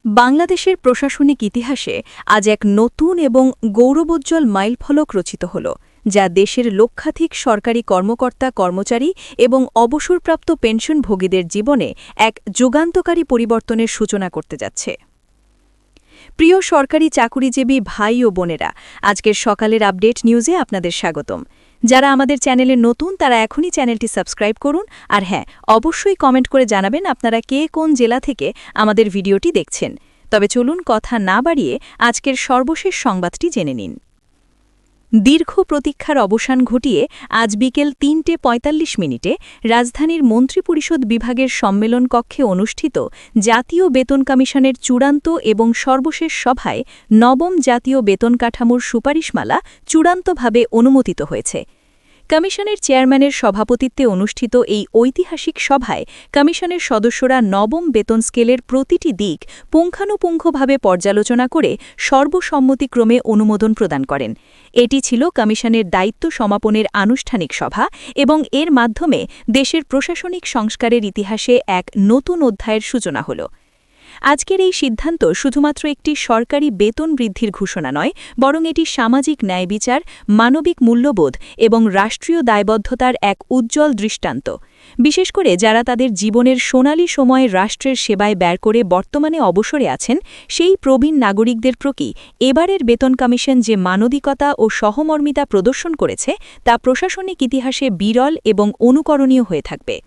বাংলাদেশের প্রশাসনিক ইতিহাসে আজ এক নতুন এবং গৌরবোজ্জ্বল মাইলফলক রচিত হল, যা দেশের লক্ষাধিক সরকারি কর্মকর্তা কর্মচারী এবং অবসরপ্রাপ্ত পেনশনভোগীদের জীবনে এক যুগান্তকারী পরিবর্তনের সূচনা করতে যাচ্ছে। প্রিয় সরকারি চাকুরিজীবী ভাই ও বোনেরা, আজকের সকালের আপডেট নিউজে আপনাদের স্বাগতম। যারা আমাদের চ্যানেলে নতুন তারা এখনই চ্যানেলটি সাবস্ক্রাইব করুন, আর হ্যাঁ, অবশ্যই কমেন্ট করে জানাবেন আপনারা কে কোন জেলা থেকে আমাদের ভিডিওটি দেখছেন। তবে চলুন কথা না বাড়িয়ে আজকের সর্বশেষ সংবাদটি জেনে নিন। দীর্ঘ প্রতীক্ষার অবসান ঘটিয়ে আজ বিকেল ৩:৪৫ রাজধানীর মন্ত্রিপরিষদ বিভাগের সম্মেলন কক্ষে অনুষ্ঠিত জাতীয় বেতন কমিশনের চূড়ান্ত এবং সর্বশেষ সভায় নবম জাতীয় বেতন কাঠামোর সুপারিশমালা চূড়ান্তভাবে অনুমোদিত হয়েছে। কমিশনের চেয়ারম্যানের সভাপতিত্বে অনুষ্ঠিত এই ঐতিহাসিক সভায় কমিশনের সদস্যরা নবম বেতন স্কেলের প্রতিটি দিক পুঙ্খানুপুঙ্খভাবে পর্যালোচনা করে সর্বসম্মতিক্রমে অনুমোদন প্রদান করেন। এটি ছিল কমিশনের দায়িত্ব সমাপনের আনুষ্ঠানিক সভা এবং এর মাধ্যমে দেশের প্রশাসনিক সংস্কারের ইতিহাসে এক নতুন অধ্যায়ের সূচনা হল। আজকের এই সিদ্ধান্ত শুধুমাত্র একটি সরকারি বেতন বৃদ্ধির ঘোষণা নয়, বরং এটি সামাজিক ন্যায়বিচার, মানবিক মূল্যবোধ এবং রাষ্ট্রীয় দায়বদ্ধতার এক উজ্জ্বল দৃষ্টান্ত। বিশেষ করে যারা তাদের জীবনের সোনালী সময়ে রাষ্ট্রের সেবায় ব্যয় করে বর্তমানে অবসরে আছেন, সেই প্রবীণ নাগরিকদের প্রতি এবারের বেতন কমিশন যে মানবিকতা ও সহমর্মিতা প্রদর্শন করেছে তা প্রশাসনিক ইতিহাসে বিরল এবং অনুকরণীয় হয়ে থাকবে।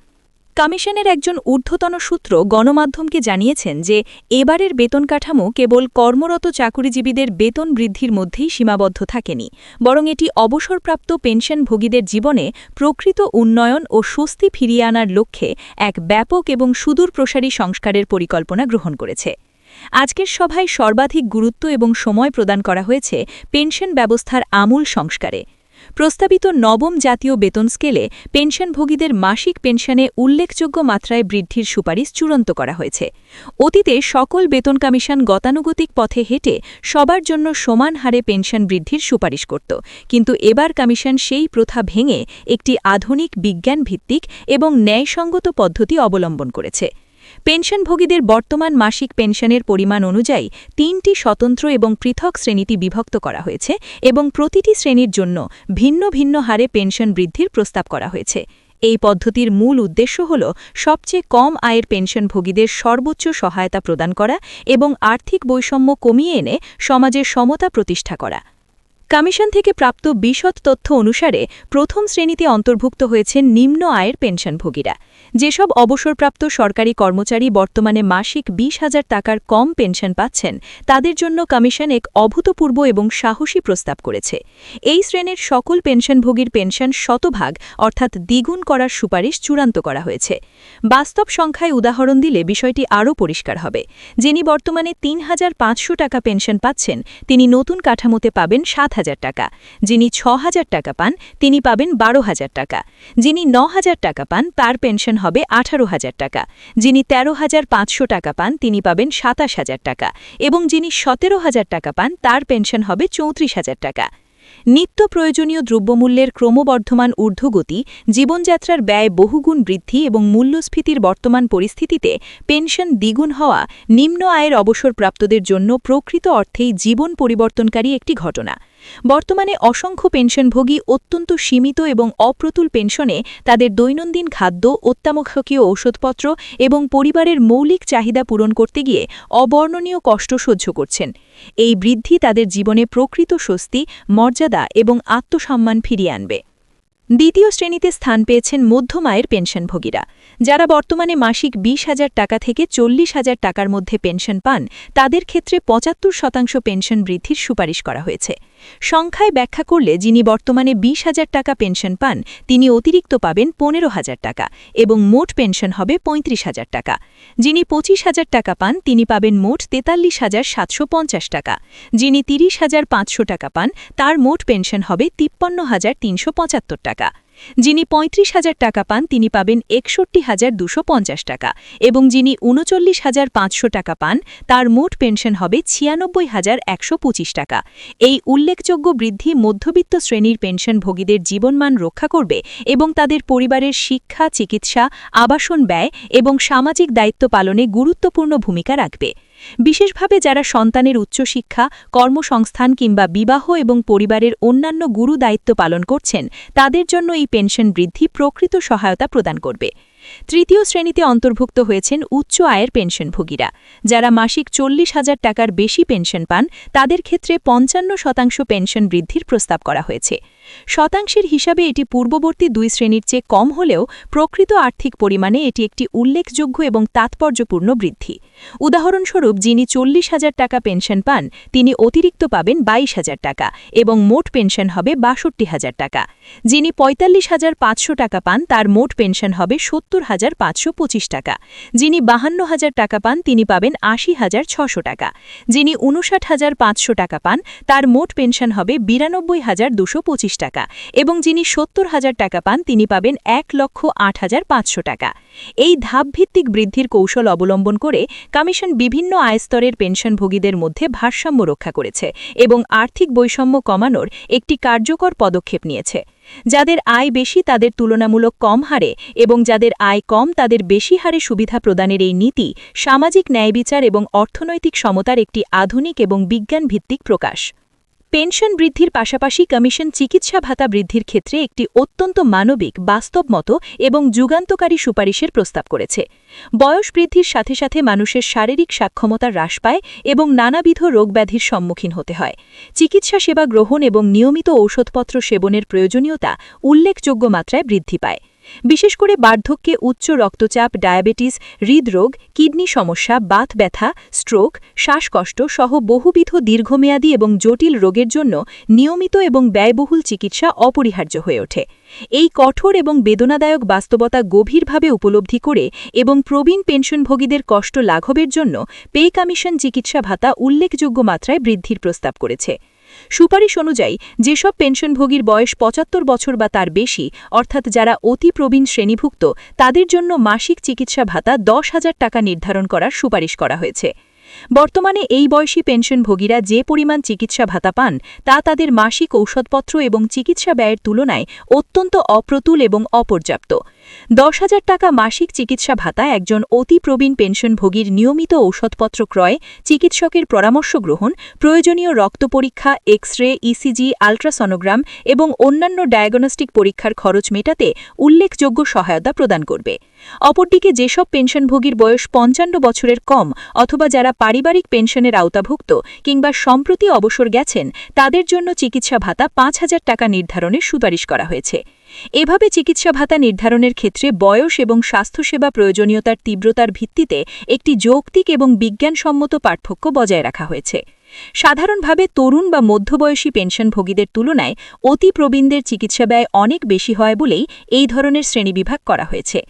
কমিশনের একজন ঊর্ধ্বতন সূত্র গণমাধ্যমকে জানিয়েছেন যে এবারের বেতন কাঠামো কেবল কর্মরত চাকুরিজীবীদের বেতন বৃদ্ধির মধ্যেই সীমাবদ্ধ থাকেনি, বরং এটি অবসরপ্রাপ্ত পেনশনভোগীদের জীবনে প্রকৃত উন্নয়ন ও স্বস্তি ফিরিয়ে আনার লক্ষ্যে এক ব্যাপক এবং সুদূরপ্রসারী সংস্কারের পরিকল্পনা গ্রহণ করেছে। আজকের সভায় সর্বাধিক গুরুত্ব এবং সময় প্রদান করা হয়েছে পেনশন ব্যবস্থার আমূল সংস্কারে। প্রস্তাবিত নবম জাতীয় বেতন স্কেলে পেনশনভোগীদের মাসিক পেনশনে উল্লেখযোগ্য মাত্রায় বৃদ্ধির সুপারিশ চূড়ান্ত করা হয়েছে। অতীতে সকল বেতন কমিশন গতানুগতিক পথে হেঁটে সবার জন্য সমান হারে পেনশন বৃদ্ধির সুপারিশ করত, কিন্তু এবার কমিশন সেই প্রথা ভেঙে একটি আধুনিক বিজ্ঞানভিত্তিক এবং ন্যায়সঙ্গত পদ্ধতি অবলম্বন করেছে। পেনশনভোগীদের বর্তমান মাসিক পেনশনের পরিমাণ অনুযায়ী ৩টি স্বতন্ত্র এবং পৃথক শ্রেণীতে বিভক্ত করা হয়েছে এবং প্রতিটি শ্রেণীর জন্য ভিন্ন ভিন্ন হারে পেনশন বৃদ্ধির প্রস্তাব করা হয়েছে। এই পদ্ধতির মূল উদ্দেশ্য হল সবচেয়ে কম আয়ের পেনশনভোগীদের সর্বোচ্চ সহায়তা প্রদান করা এবং আর্থিক বৈষম্য কমিয়ে এনে সমাজের সমতা প্রতিষ্ঠা করা। কমিশন থেকে প্রাপ্ত বিশদ তথ্য অনুসারে প্রথম শ্রেণীতে অন্তর্ভুক্ত হয়েছেন নিম্ন আয়ের পেনশনভোগীরা। যেসব অবসরপ্রাপ্ত সরকারি কর্মচারী বর্তমানে মাসিক ২০,০০০ টাকার কম পেনশন পাচ্ছেন, তাদের জন্য কমিশন এক অভূতপূর্ব এবং সাহসী প্রস্তাব করেছে। এই শ্রেণীর সকল পেনশনভোগীর পেনশন শতভাগ অর্থাৎ দ্বিগুণ করার সুপারিশ চূড়ান্ত করা হয়েছে। বাস্তব সংখ্যায় উদাহরণ দিলে বিষয়টি আরও পরিষ্কার হবে। যিনি বর্তমানে ৩,৫০০ টাকা পেনশন পাচ্ছেন, তিনি নতুন কাঠামোতে পাবেন ৭,০০০ টাকা। যিনি ৬,০০০ টাকা পান, তিনি পাবেন ১২,০০০ টাকা। যিনি ৯,০০০ টাকা পান, তার পেনশন হবে ১৮,০০০ টাকা। যিনি ১৩,৫০০ টাকা পান, তিনি পাবেন ২৭,০০০ টাকা, এবং যিনি ১৭,০০০ টাকা পান, তার পেনশন হবে ৩৪,০০০ টাকা। নিত্য প্রয়োজনীয় দ্রব্যমূল্যের ক্রমবর্ধমান ঊর্ধ্বগতি, জীবনযাত্রার ব্যয় বহুগুণ বৃদ্ধি এবং মূল্যস্ফীতির বর্তমান পরিস্থিতিতে পেনশন দ্বিগুণ হওয়া নিম্ন আয়ের অবসরপ্রাপ্তদের জন্য প্রকৃত অর্থেই জীবন পরিবর্তনকারী একটি ঘটনা। বর্তমানে অসংখ্য পেনশনভোগী অত্যন্ত সীমিত এবং অপ্রতুল পেনশনে তাদের দৈনন্দিন খাদ্য, অত্যাবশ্যকীয় ঔষধপত্র এবং পরিবারের মৌলিক চাহিদা পূরণ করতে গিয়ে অবর্ণনীয় কষ্ট সহ্য করছেন। এই বৃদ্ধি তাদের জীবনে প্রকৃত স্বস্তি, মর্যাদা এবং আত্মসম্মান ফিরিয়ে আনবে। দ্বিতীয় শ্রেণীতে স্থান পেয়েছেন মধ্যম আয়ের পেনশনভোগীরা। যারা বর্তমানে মাসিক ২০,০০০ টাকা থেকে ৪০,০০০ টাকার মধ্যে পেনশন পান, তাদের ক্ষেত্রে ৭৫% পেনশন বৃদ্ধির সুপারিশ করা হয়েছে। সংখ্যায় ব্যাখ্যা করলে যিনি বর্তমানে ২০,০০০ টাকা পেনশন পান, তিনি অতিরিক্ত পাবেন ১৫,০০০ টাকা এবং মোট পেনশন হবে ৩৫,০০০ টাকা। যিনি ২৫,০০০ টাকা পান, তিনি পাবেন মোট ৪৩,৭৫০ টাকা। যিনি ৩০,৫০০ টাকা পান, তার মোট পেনশন হবে ৫৩,৩৭৫ টাকা। যিনি ৩৫,০০০ টাকা পান, তিনি পাবেন ৬১,২৫০ টাকা, এবং যিনি ৩৯,৫০০ টাকা পান, তার মোট পেনশন হবে ৯৬,১২৫ টাকা। এই উল্লেখযোগ্য বৃদ্ধি মধ্যবিত্ত শ্রেণীর পেনশনভোগীদের জীবনমান রক্ষা করবে এবং তাদের পরিবারের শিক্ষা, চিকিৎসা, আবাসন ব্যয় এবং সামাজিক দায়িত্ব পালনে গুরুত্বপূর্ণ ভূমিকা রাখবে। বিশেষভাবে যারা সন্তানের উচ্চশিক্ষা, কর্মসংস্থান কিংবা বিবাহ এবং পরিবারের অন্যান্য গুরু দায়িত্ব পালন করছেন তাদের জন্য এই পেনশন বৃদ্ধি প্রকৃত সহায়তা প্রদান করবে। তৃতীয় শ্রেণীতে অন্তর্ভুক্ত হয়েছেন উচ্চ আয়ের পেনশনভোগীরা, যারা মাসিক 40,000 টাকার বেশি পেনশন পান। তাদের ক্ষেত্রে 55% পেনশন বৃদ্ধির প্রস্তাব করা হয়েছে। শতাংশের হিসাবে এটি পূর্ববর্তী 2 শ্রেণীর চেয়ে কম হলেও প্রকৃত আর্থিক পরিমাণে এটি একটি উল্লেখযোগ্য এবং তাৎপর্যপূর্ণ বৃদ্ধি। উদাহরণস্বরূপ, যিনি 40,000 টাকা পেনশন পান তিনি অতিরিক্ত পাবেন 22,000 টাকা এবং মোট পেনশন হবে 62,000 টাকা। যিনি 45,500 টাকা পান তার মোট পেনশন হবে 70,525 টাকা। যিনি 52,000 টাকা পান তিনি পাবেন 80,600 টাকা। যিনি 59,500 টাকা পান তার মোট পেনশন হবে 92,225 টাকা এবং যিনি 70,000 টাকা পান তিনি পাবেন 1,08,500 টাকা। এই ধাপভিত্তিক বৃদ্ধির কৌশল অবলম্বন করে কমিশন বিভিন্ন আয়স্তরের পেনশনভোগীদের মধ্যে ভারসাম্য রক্ষা করেছে এবং আর্থিক বৈষম্য কমানোর একটি কার্যকর পদক্ষেপ নিয়েছে। যাদের আয় বেশি তাদের তুলনামূলক কম হারে এবং যাদের আয় কম তাদের বেশি হারে সুবিধা প্রদানের এই নীতি সামাজিক ন্যায়বিচার এবং অর্থনৈতিক সমতার একটি আধুনিক এবং বিজ্ঞানভিত্তিক প্রকাশ। পেনশন বৃদ্ধির পাশাপাশি কমিশন চিকিৎসা ভাতা বৃদ্ধির ক্ষেত্রে একটি অত্যন্ত মানবিক, বাস্তবমত এবং যুগান্তকারী সুপারিশের প্রস্তাব করেছে। বয়স বৃদ্ধির সাথে সাথে মানুষের শারীরিক সক্ষমতা হ্রাস পায় এবং নানাবিধ রোগব্যাধির সম্মুখীন হতে হয়। চিকিৎসা সেবা গ্রহণ এবং নিয়মিত ঔষধপত্র সেবনের প্রয়োজনীয়তা উল্লেখযোগ্য মাত্রায় বৃদ্ধি পায়। বিশেষ করে বার্ধক্যে উচ্চ রক্তচাপ, ডায়াবেটিস, হৃদরোগ, কিডনি সমস্যা, বাত ব্যথা, স্ট্রোক, শ্বাসকষ্ট সহ বহুবিধ দীর্ঘমেয়াদী এবং জটিল রোগের জন্য নিয়মিত এবং ব্যয়বহুল চিকিৎসা অপরিহার্য হয়ে ওঠে। এই কঠোর এবং বেদনাদায়ক বাস্তবতা গভীরভাবে উপলব্ধি করে এবং প্রবীণ পেনশনভোগীদের কষ্ট লাঘবের জন্য পে কমিশন চিকিৎসা ভাতা উল্লেখযোগ্য মাত্রায় বৃদ্ধির প্রস্তাব করেছে। সুপারিশ অনুযায়ী যেসব পেনশনভোগীর বয়স 75 বছর বা তার বেশি, অর্থাৎ যারা অতি প্রবীণ শ্রেণীভুক্ত, তাদের জন্য মাসিক চিকিৎসা ভাতা 10,000 টাকা নির্ধারণ করার সুপারিশ করা হয়েছে। বর্তমানে এই বয়সী পেনশনভোগীরা যে পরিমাণ চিকিৎসা ভাতা পান তা তাদের মাসিক ঔষধপত্র এবং চিকিৎসা ব্যয়ের তুলনায় অত্যন্ত অপ্রতুল এবং অপর্যাপ্ত। 10,000 টাকা মাসিক চিকিৎসা ভাতা একজন অতি প্রবীণ পেনশনভোগীর নিয়মিত ঔষধপত্র ক্রয়, চিকিৎসকের পরামর্শ গ্রহণ, প্রয়োজনীয় রক্ত পরীক্ষা, এক্স-রে, ইসিজি, আল্ট্রাসনোগ্রাম এবং অন্যান্য ডায়াগনস্টিক পরীক্ষার খরচ মেটাতে উল্লেখযোগ্য সহায়তা প্রদান করবে। অপরদিকে যেসব পেনশনভোগীর বয়স 55 বছরের কম অথবা যারা পারিবারিক পেনশনের আওতাভুক্ত কিংবা সম্প্রতি অবসর গেছেন তাদের জন্য চিকিৎসা ভাতা 5,000 টাকা নির্ধারণের সুপারিশ করা হয়েছে। এভাবে চিকিৎসা ভাতা নির্ধারণের ক্ষেত্রে বয়স এবং স্বাস্থ্যসেবা প্রয়োজনীয়তার তীব্রতার ভিত্তিতে একটি যৌক্তিক এবং বিজ্ঞানসম্মত পার্থক্য বজায় রাখা হয়েছে। সাধারণভাবে তরুণ বা মধ্যবয়সী পেনশনভোগীদের তুলনায় অতি প্রবীণদের চিকিৎসা ব্যয় অনেক বেশি হয় বলেই এই ধরনের শ্রেণীবিভাগ করা হয়েছে।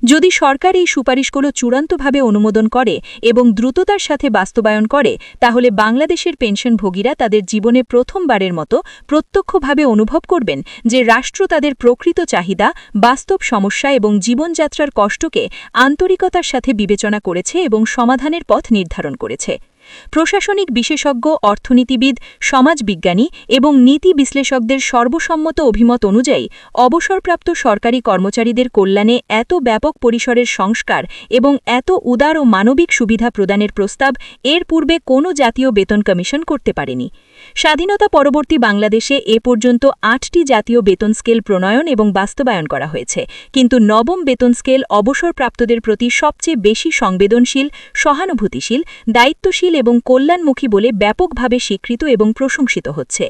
যদি সরকার এই সুপারিশগুলো চূড়ান্তভাবে অনুমোদন করে এবং দ্রুততার সাথে বাস্তবায়ন করে তাহলে বাংলাদেশের পেনশনভোগীরা তাদের জীবনে প্রথমবারের মতো প্রত্যক্ষভাবে অনুভব করবেন যে রাষ্ট্র তাদের প্রকৃত চাহিদা, বাস্তব সমস্যা এবং জীবনযাত্রার কষ্টকে আন্তরিকতার সাথে বিবেচনা করেছে এবং সমাধানের পথ নির্ধারণ করেছে। প্রশাসনিক বিশেষজ্ঞ, অর্থনীতিবিদ, সমাজবিজ্ঞানী এবং নীতি বিশ্লেষকদের সর্বসম্মত অভিমত অনুযায়ী অবসরপ্রাপ্ত সরকারি কর্মচারীদের কল্যাণে এত ব্যাপক পরিসরের সংস্কার এবং এত উদার ও মানবিক সুবিধা প্রদানের প্রস্তাব এর পূর্বে কোনো জাতীয় বেতন কমিশন করতে পারেনি। স্বাধীনতা পরবর্তী বাংলাদেশে এ পর্যন্ত 8টি জাতীয় বেতন স্কেল প্রণয়ন এবং বাস্তবায়ন করা হয়েছে, কিন্তু নবম বেতন স্কেল অবসরপ্রাপ্তদের প্রতি সবচেয়ে বেশি সংবেদনশীল, সহানুভূতিশীল, দায়িত্বশীল এবং কল্যাণমুখী বলে ব্যাপকভাবে স্বীকৃত এবং প্রশংসিত হচ্ছে।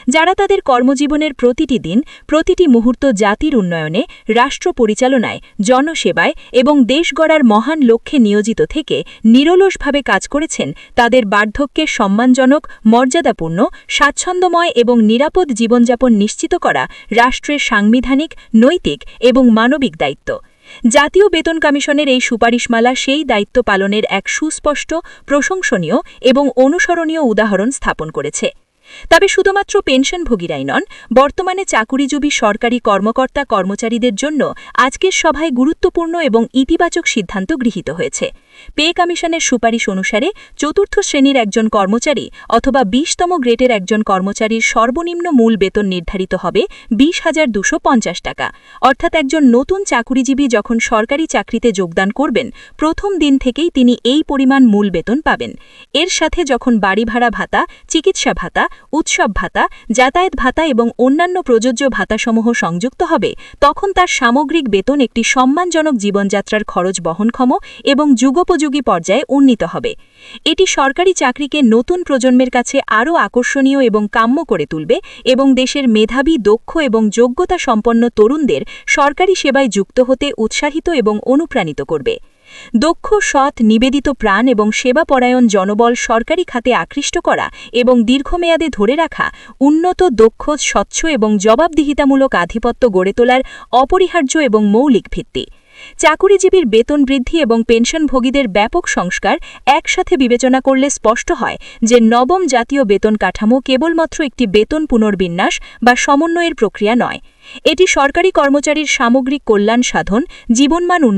যারা তাদের কর্মজীবনের প্রতিটি দিন, প্রতিটি মুহূর্ত জাতির উন্নয়নে, রাষ্ট্র পরিচালনায়, জনসেবায় এবং দেশ গড়ার মহান লক্ষ্যে নিয়োজিত থেকে নিরলসভাবে কাজ করেছেন, তাদের বার্ধক্যে সম্মানজনক, মর্যাদাপূর্ণ, স্বাচ্ছন্দ্যময় এবং নিরাপদ জীবনযাপন নিশ্চিত করা রাষ্ট্রের সাংবিধানিক, নৈতিক এবং মানবিক দায়িত্ব। জাতীয় বেতন কমিশনের এই সুপারিশমালা সেই দায়িত্ব পালনের এক সুস্পষ্ট, প্রশংসনীয় এবং অনুসরণীয় উদাহরণ স্থাপন করেছে। তবে শুধুমাত্র পেনশনভোগীরাই নন, বর্তমানে চাকুরিজীবী সরকারি কর্মকর্তা কর্মচারীদের জন্য আজকের সভায় গুরুত্বপূর্ণ এবং ইতিবাচক সিদ্ধান্ত গৃহীত হয়েছে। পে কমিশনের সুপারিশ অনুসারে চতুর্থ শ্রেণীর একজন কর্মচারী অথবা 20তম গ্রেডের একজন কর্মচারীর সর্বনিম্ন মূল বেতন নির্ধারিত হবে 20,250 টাকা। অর্থাৎ একজন নতুন চাকুরিজীবী যখন সরকারি চাকরিতে যোগদান করবেন, প্রথম দিন থেকেই তিনি এই পরিমাণ মূল বেতন পাবেন। এর সাথে যখন বাড়ি ভাড়া ভাতা, চিকিৎসা ভাতা, উৎসব ভাতা, যাতায়াত ভাতা এবং অন্যান্য প্রযোজ্য ভাতাসমূহ সংযুক্ত হবে, তখন তার সামগ্রিক বেতন একটি সম্মানজনক জীবনযাত্রার খরচ বহনক্ষম এবং যুগোপযোগী পর্যায়ে উন্নীত হবে। এটি সরকারি চাকরিকে নতুন প্রজন্মের কাছে আরও আকর্ষণীয় এবং কাম্য করে তুলবে এবং দেশের মেধাবী, দক্ষ এবং যোগ্যতা সম্পন্ন তরুণদের সরকারি সেবায় যুক্ত হতে উৎসাহিত এবং অনুপ্রাণিত করবে। দক্ষ, সৎ, নিবেদিত প্রাণ এবং সেবাপরায়ণ জনবল সরকারি খাতে আকৃষ্ট করা এবং দীর্ঘমেয়াদে ধরে রাখা উন্নত, দক্ষ, স্বচ্ছ এবং জবাবদিহিতামূলক আধিপত্য গড়ে তোলার অপরিহার্য এবং মৌলিক ভিত্তি। চাকুরিজীবীর বেতন বৃদ্ধি এবং পেনশনভোগীদের ব্যাপক সংস্কার একসাথে বিবেচনা করলে স্পষ্ট হয় যে নবম জাতীয় বেতন কাঠামো কেবলমাত্র একটি বেতন পুনর্বিন্যাস বা সমন্বয়ের প্রক্রিয়া নয়। এটি সরকারি কর্মচারীর সামগ্রিক কল্যাণ সাধন, জীবনমান